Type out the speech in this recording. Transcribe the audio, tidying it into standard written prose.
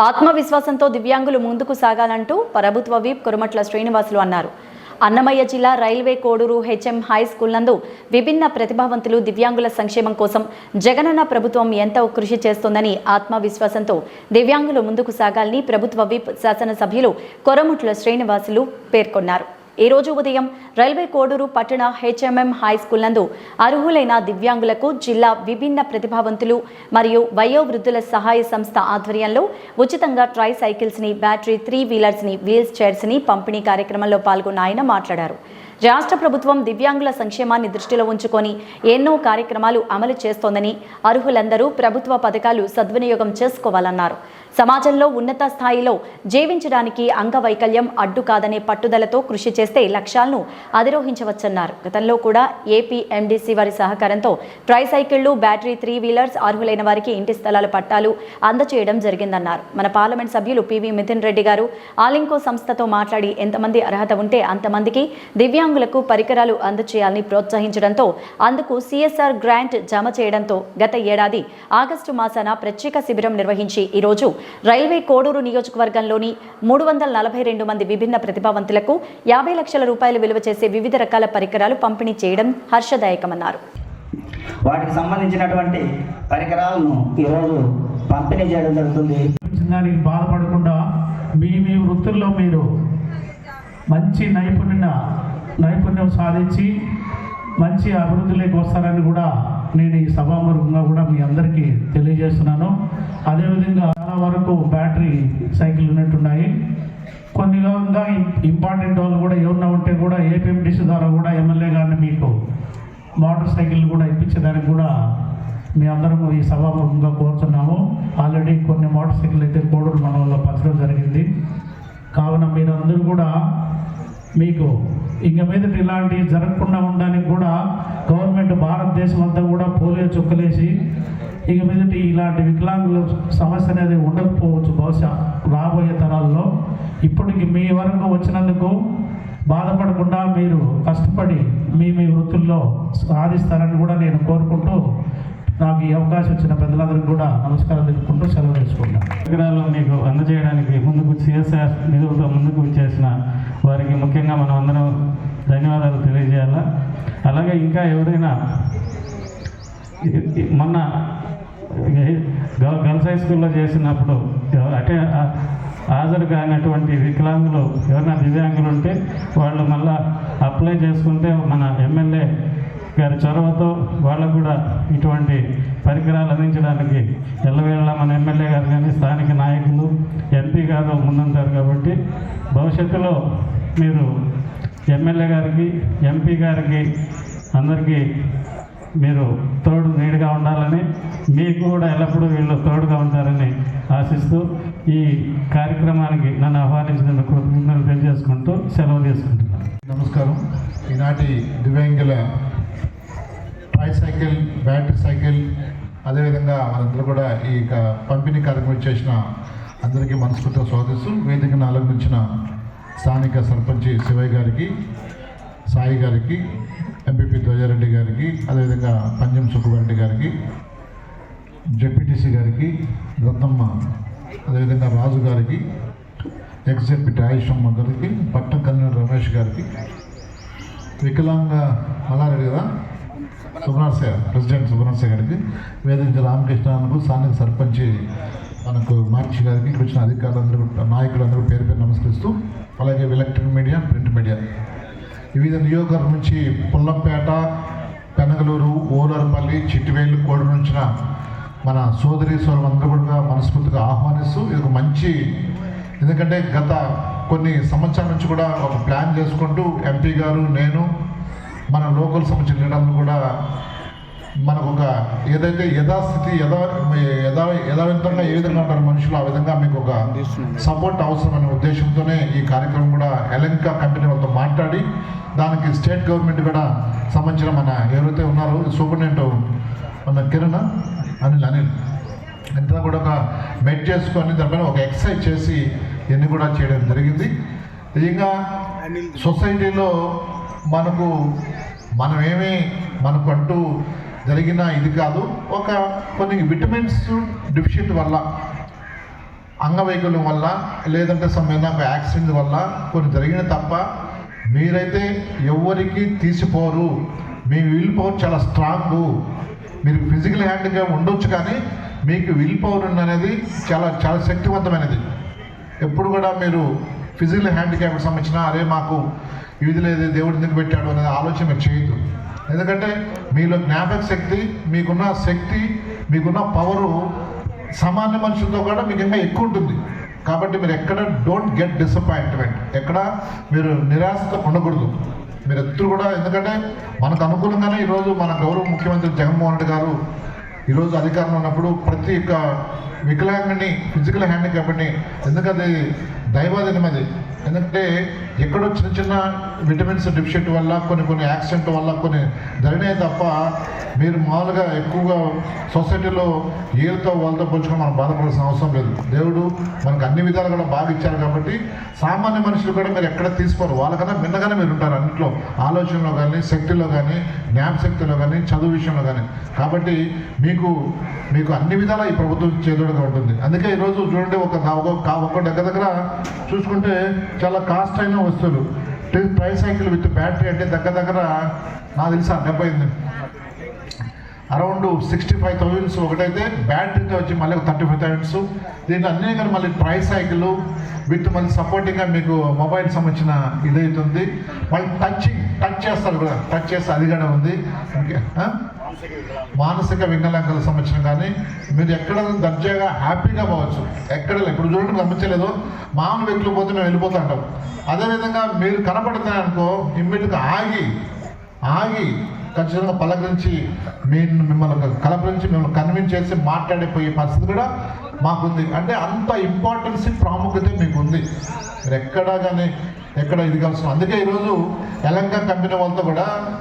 ఆత్మవిశ్వాసంతో దివ్యాంగులు ముందుకు సాగాలంటూ ప్రభుత్వ విప్ కురుమట్ల శ్రీనివాసులు అన్నారు. అన్నమయ్య జిల్లా railway Koduru HM high school నందు విభిన్న ప్రతిభావంతులు దివ్యాంగుల సంక్షేమం కోసం జగనన్న ప్రభుత్వం ఎంతో కృషి చేస్తోందని ఆత్మవిశ్వాసంతో దివ్యాంగులు ముందుకు సాగాలని ప్రభుత్వ విప్ శాసనసభ్యులు కురుమట్ల శ్రీనివాసులు పేర్కొన్నారు. ఈ రోజు ఉదయం రైల్వే కోడూరు పట్టణ హెచ్ఎంఎం హై స్కూల్ నందు అర్హులైన దివ్యాంగులకు జిల్లా విభిన్న ప్రతిభావంతులు మరియు వయోవృద్ధుల సహాయ సంస్థ ఆధ్వర్యంలో ఉచితంగా ట్రై సైకిల్స్ ని, బ్యాటరీ 3 వీలర్స్ ని, వీల్స్ చైర్స్ ని పంపిణీ కార్యక్రమంలో పాల్గొన్న ఆయన మాట్లాడారు. రాష్ట్ర ప్రభుత్వం దివ్యాంగుల సంక్షేమాన్ని దృష్టిలో ఉంచుకొని ఎన్నో కార్యక్రమాలు అమలు చేస్తోందని, అర్హులందరూ ప్రభుత్వ పథకాలు సద్వినియోగం చేసుకోవాలన్నారు. సమాజంలో ఉన్నత స్థాయిలో జీవించడానికి అంగవైకల్యం అడ్డు కాదనే పట్టుదలతో కృషి చేస్తే లక్ష్యాలను అధిరోహించవచ్చన్నారు. గతంలో కూడా ఏపీ ఎండీసీ వారి సహకారంతో ట్రై సైకిళ్లు, బ్యాటరీ 3 వీలర్స్ అర్హులైన వారికి ఇంటి స్థలాల పట్టాలు అందజేయడం జరిగిందన్నారు. మన పార్లమెంట్ సభ్యులు పివి మిథున్ రెడ్డి గారు ఆలింకో సంస్థతో మాట్లాడి ఎంతమంది అర్హత ఉంటే అంతమందికి దివ్యాంగులకు పరికరాలు అందజేయాలని ప్రోత్సహించడంతో అందుకు సిఎస్ఆర్ గ్రాంట్ జమ చేయడంతో గత ఏడాది ఆగస్టు మాసాన ప్రత్యేక శిబిరం నిర్వహించి ఈరోజు రైల్వే కోడూరు నియోజకవర్గంలోని 342 మంది విభిన్న ప్రతిభావంతులకు 50 లక్షల రూపాయలు విలువ చేసే వివిధ రకాల పరికరాలు పంపిణీ చేయడం హర్షదాయకమన్నారు. వాటికి సంబంధించినటువంటి పరికరాలను ఈరోజు పంపిణీ చేయడం జరుగుతుంది. దానికి బాధపడకుండా మీ వృత్తుల్లో మీరు మంచి నైపుణ్యం సాధించి మంచి అభివృద్ధిలోకి వస్తారని కూడా నేను ఈ సభాముఖంగా కూడా మీ అందరికీ తెలియజేస్తున్నాను. అదేవిధంగా చాలా వరకు బ్యాటరీ సైకిల్ ఉన్నట్టున్నాయి. కొన్ని ఇంపార్టెంట్ వాళ్ళు కూడా ఎవరన్నా ఉంటే కూడా ఏపీఎండిసి ద్వారా కూడా ఎమ్మెల్యే గారిని మీకు మోటార్ సైకిల్ కూడా ఇప్పించేదానికి కూడా మీ అందరం ఈ సభాముఖంగా కోరుతున్నాము. ఆల్రెడీ కొన్ని మోటార్ సైకిల్ అయితే కోడూరు మండలంలో పంచడం జరిగింది. కావున మీరందరూ కూడా మీకు ఇంక మీదట ఇలాంటివి జరగకుండా ఉండడానికి కూడా గవర్నమెంట్ భారతదేశం అంతా కూడా పోలియో చుక్కలేసి ఇక మీదట ఇలాంటి వికలాంగుల సమస్య అనేది ఉండకపోవచ్చు బహుశా రాబోయే తరాల్లో. ఇప్పటికి మీ వరకు వచ్చినందుకు బాధపడకుండా మీరు కష్టపడి మీ వృత్తుల్లో సాధిస్తారని కూడా నేను కోరుకుంటూ నాకు ఈ అవకాశం ఇచ్చిన పెద్దలందరికీ కూడా నమస్కారం తెలుపుకుంటూ సెలవు తీసుకుంటాను. పరికరాలు మీకు అందజేయడానికి ముందుకు సిఎస్ఆర్ నిధులతో ముందుకు చేసిన వారికి ముఖ్యంగా మనం అందరం ధన్యవాదాలు తెలియజేయాలా. అలాగే ఇంకా ఎవరైనా మొన్న గర్ల్స్ హై స్కూల్లో చేసినప్పుడు అంటే హాజరు కానటువంటి వికలాంగులు ఎవరైనా దివ్యాంగులు ఉంటే వాళ్ళు మళ్ళా అప్లై చేసుకుంటే మన ఎమ్మెల్యే గారి చొరవతో వాళ్ళకు కూడా ఇటువంటి పరికరాలు అందించడానికి ఎల్లవేళ మన ఎమ్మెల్యే గారు కానీ స్థానిక నాయకులు ఎంపీ గారు ముందుంటారు. కాబట్టి భవిష్యత్తులో మీరు ఎమ్మెల్యే గారికి, ఎంపీ గారికి అందరికీ మీరు తోడు నీడుగా ఉండాలని, మీకు కూడా ఎల్లప్పుడూ వీళ్ళు తోడుగా ఉంటారని ఆశిస్తూ ఈ కార్యక్రమానికి నన్ను ఆహ్వానించినందుకు మిమ్మల్ని తెలియజేసుకుంటూ సెలవు తీసుకుంటున్నాను. నమస్కారం. ఈనాటి దివ్యాంగుల ట్రై సైకిల్, బ్యాటరీ సైకిల్, అదేవిధంగా మనందరూ కూడా ఈ పంపిణీ కార్యక్రమం చేసిన అందరికీ మనస్ఫూర్తిగా స్వాగతిస్తూ వేదికను అలంకరించిన స్థానిక సర్పంచి శివయ్య గారికి, సాయి గారికి, ఎంపీపీ ధ్వజారెడ్డి గారికి, అదేవిధంగా పంజం సుబ్బరెడ్డి గారికి, జెడ్పీటీసీ గారికి, రత్నమ్మ, అదేవిధంగా రాజు గారికి, ఎక్స్జెడ్పీ ఆయుషమ్మ గారికి, పట్టణ కన్వీనర్ రమేష్ గారికి, వికలాంగ మల్లారెడ్డి కదా ప్రెసిడెంట్ సుబ్రహ్మణ్య గారికి, వేదిక రామకృష్ణకు, స్థానిక సర్పంచి మనకు మార్చి గారికి, ఇక్కడ వచ్చిన అధికారులందరూ, నాయకులందరూ పేరు పేరు నమస్కరిస్తూ, అలాగే ఎలక్ట్రిక్ మీడియా, ప్రింట్ మీడియా, వివిధ నియోజకవర్గం నుంచి పుల్లంపేట, పెనగలూరు, ఓలర్పల్లి, చిట్టివేలు, కోడు నుంచిన మన సోదరి సోదరులందరూ కూడా మనస్ఫూర్తిగా ఆహ్వానిస్తూ, ఇది ఒక మంచి, ఎందుకంటే గత కొన్ని సంవత్సరాల నుంచి కూడా ఒక ప్లాన్ చేసుకుంటూ ఎంపీ గారు, నేను, మన లోకల్ సంబంధించిన లీడర్లు కూడా మనకు ఒక ఏదైతే యథాస్థితి యథావిధంగా ఏ విధంగా ఉంటారు మనుషులు, ఆ విధంగా మీకు ఒక సపోర్ట్ అవసరం అనే ఉద్దేశంతోనే ఈ కార్యక్రమం కూడా ఎలంకా కంపెనీ వాళ్ళతో మాట్లాడి దానికి స్టేట్ గవర్నమెంట్ కూడా సంబంధించిన మన ఎవరైతే ఉన్నారో సూపరింటెండెంట్ మన కిరణ్ అనిల్ ఇంతా కూడా ఒక మెట్ చేసుకొని దానిపైన ఒక ఎక్సర్సైజ్ చేసి ఇవన్నీ కూడా చేయడం జరిగింది. ఇంకా సొసైటీలో మనకు అంటూ జరిగిన ఇది కాదు, ఒక కొన్ని విటమిన్స్ డెఫిషియెంట్ వల్ల అంగవైకల్యం వల్ల లేదంటే ఏదైనా యాక్సిడెంట్ వల్ల కొన్ని జరిగిన తప్ప మీరైతే ఎవరికి తీసిపోరు. మీ విల్ పవర్ చాలా స్ట్రాంగ్. మీరు ఫిజికల్ హ్యాండిక్యాప్ ఉండొచ్చు కానీ మీకు విల్ పవర్ అనేది చాలా చాలా శక్తివంతమైనది. ఎప్పుడు కూడా మీరు ఫిజికల్ హ్యాండిక్యాప్కి సంబంధించిన అరే మాకు ఇది లేదు దేవుడు ఎందుకు పెట్టాడు అనేది ఆలోచన మీరు చేయొద్దు. ఎందుకంటే మీలో జ్ఞాపక శక్తి, మీకున్న శక్తి, మీకున్న పవరు సామాన్య మనుషులతో కూడా మీకు ఇంకా ఎక్కువ ఉంటుంది. కాబట్టి మీరు ఎక్కడ డోంట్ గెట్ డిసప్పాయింట్మెంట్, ఎక్కడ మీరు నిరాశతో ఉండకూడదు. మీరు ఎప్పుడు కూడా, ఎందుకంటే మనకు అనుకూలంగానే ఈరోజు మన గౌరవ ముఖ్యమంత్రి జగన్మోహన్ రెడ్డి గారు ఈరోజు అధికారంలో ఉన్నప్పుడు ప్రతి ఒక్క వికలాంగుని, ఫిజికల్ హ్యాండిక్యాప్ని, ఎందుకంటే దైవాధీనం అది. ఎందుకంటే ఎక్కడో చిన్న చిన్న విటమిన్స్ డెఫిషియట్ వల్ల కొన్ని యాక్సిడెంట్ వల్ల కొన్ని జరిగినాయి తప్ప మీరు మామూలుగా ఎక్కువగా సొసైటీలో ఏళ్ళతో వాళ్ళతో పోల్చుకొని మనం బాధపడాల్సిన అవసరం లేదు. దేవుడు మనకు అన్ని విధాలు కూడా బాగా ఇచ్చారు కాబట్టి సామాన్య మనుషులు కూడా మీరు ఎక్కడ తీసుకోరు. వాళ్ళకన్నా మిన్నగానే మీరు ఉంటారు అన్నింటిలో, ఆలోచనలో కానీ, శక్తిలో కానీ, జ్ఞాపశక్తిలో కానీ, చదువు విషయంలో కానీ. కాబట్టి మీకు అన్ని విధాలా ఈ ప్రభుత్వం చేదోడుగా ఉంటుంది. అందుకే ఈరోజు చూడండి, ఒక దగ్గర చూసుకుంటే చాలా కాస్ట్ అయిన వస్తువులు, ట్రైసైకిల్ విత్ బ్యాటరీ అంటే దగ్గర నాకు తెలుసా 70 అరౌండ్ 65,000 ఒకటైతే, బ్యాటరీతో వచ్చి మళ్ళీ 35,000. దీంట్లో అన్నీ కానీ మళ్ళీ ట్రైసైకిల్ విత్ మళ్ళీ సపోర్టింగ్గా మీకు మొబైల్ సంబంధించిన ఇదవుతుంది. మళ్ళీ టచ్ చేస్తారు కూడా, టచ్ చేస్తే అది కూడా ఉంది. మానసిక వికలాంగులకు సంబంధించిన కానీ మీరు ఎక్కడ దర్జాగా హ్యాపీగా పోవచ్చు. ఎక్కడ ఇప్పుడు చూడండి, గమనించలేదు, మామూలు వ్యక్తులు పోతే మేము వెళ్ళిపోతూ ఉంటాం. అదేవిధంగా మీరు కనపడుతున్నారనుకో ఇమ్మీడియట్గా ఆగి ఖచ్చితంగా పలకరించి మిమ్మల్ని కలపరించి మిమ్మల్ని కన్విన్స్ చేసి మాట్లాడిపోయే పరిస్థితి కూడా మాకుంది. అంటే అంత ఇంపార్టెన్స్, ప్రాముఖ్యత మీకు ఉంది. మీరు ఎక్కడ ఇది కావాల్సిన. అందుకే ఈరోజు తెలంగాణ కంపెనీ వాళ్ళతో కూడా